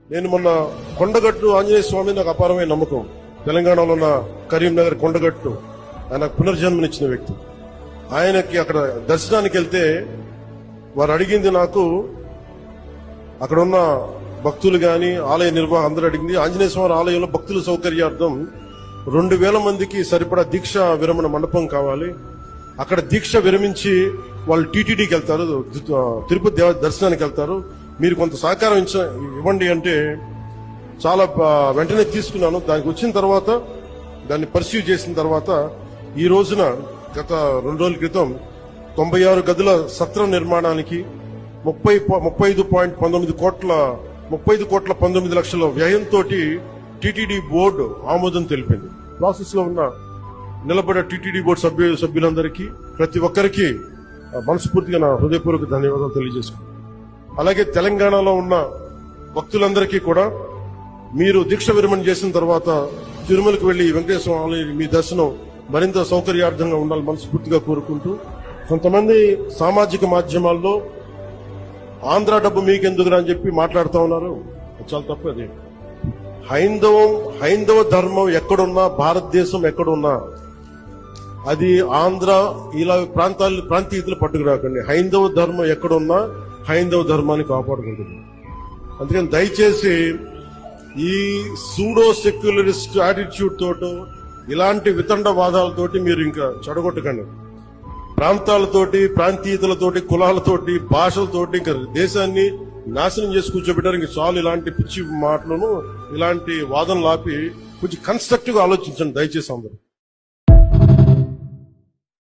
నేను మొన్న కొండగట్టు ఆంజనేయ స్వామి నాకు అపారమైన నమ్మకం. తెలంగాణలో ఉన్న కరీంనగర్ కొండగట్టు ఆయన పునర్జన్మనిచ్చిన వ్యక్తి. ఆయనకి అక్కడ దర్శనానికి వెళ్తే వారు అడిగింది నాకు, అక్కడ ఉన్న భక్తులు గాని ఆలయ నిర్వాహకులు అందరూ అడిగింది, ఆంజనేయ స్వామి ఆలయంలో భక్తుల సౌకర్యార్థం 2000 మందికి సరిపడా దీక్ష విరమణ మండపం కావాలి. అక్కడ దీక్ష విరమించి వాళ్ళు టీటీడీకి వెళ్తారు, తిరుపతి దర్శనానికి వెళ్తారు, మీరు కొంత సహకారం ఇవ్వండి అంటే చాలా వెంటనే తీసుకున్నాను. దానికి వచ్చిన తర్వాత దాన్ని పర్సీవ్ చేసిన తర్వాత ఈ రోజున గత 2 రోజుల క్రితం 96 గదుల సత్రం నిర్మాణానికి 35.19 లక్షల వ్యయంతో టీటీడీ బోర్డు ఆమోదం తెలిపింది. ప్రాసెస్ లో ఉన్న నిలబడే టీటీడీ బోర్డు సభ్యులందరికీ ప్రతి ఒక్కరికి మనస్ఫూర్తిగా నా హృదయపూర్వక ధన్యవాదాలు తెలియజేసుకున్నాను. అలాగే తెలంగాణలో ఉన్న భక్తులందరికీ కూడా మీరు దీక్ష విరమణ చేసిన తర్వాత తిరుమలకు వెళ్లి వెంకటేశ్వర ఆలయం మీ దర్శనం మరింత సౌకర్యార్థంగా ఉండాలని మనస్ఫూర్తిగా కోరుకుంటూ, కొంతమంది సామాజిక మాధ్యమాల్లో ఆంధ్ర డబ్బు మీకెందుకురా అని చెప్పి మాట్లాడుతూ ఉన్నారు. చాలా తప్పు. అది హైందవ ధర్మం ఎక్కడున్నా, భారతదేశం ఎక్కడున్నా, అది ఆంధ్ర ఇలా ప్రాంతీయతలు పట్టుకురాకండి. హైందవ ధర్మం ఎక్కడున్నా హైందవ ధర్మాన్ని కాపాడుకుంటుంది. అందుకని దయచేసి ఈ సూడో సెక్యులరిస్ట్ యాటిట్యూడ్ తోటి, ఇలాంటి వితండవాదాలతోటి మీరు ఇంకా చెడగొట్టకండి. ప్రాంతాలతోటి, ప్రాంతీయతలతోటి, కులాలతోటి, భాషలతోటి ఇంకా దేశాన్ని నాశనం చేసి కూర్చోబెట్టారు. ఇంక చాలు ఇలాంటి పిచ్చి మాటలను, ఇలాంటి వాదనలు ఆపి కొంచెం కన్స్ట్రక్టివ్ గా ఆలోచించండి దయచేసి అందరూ.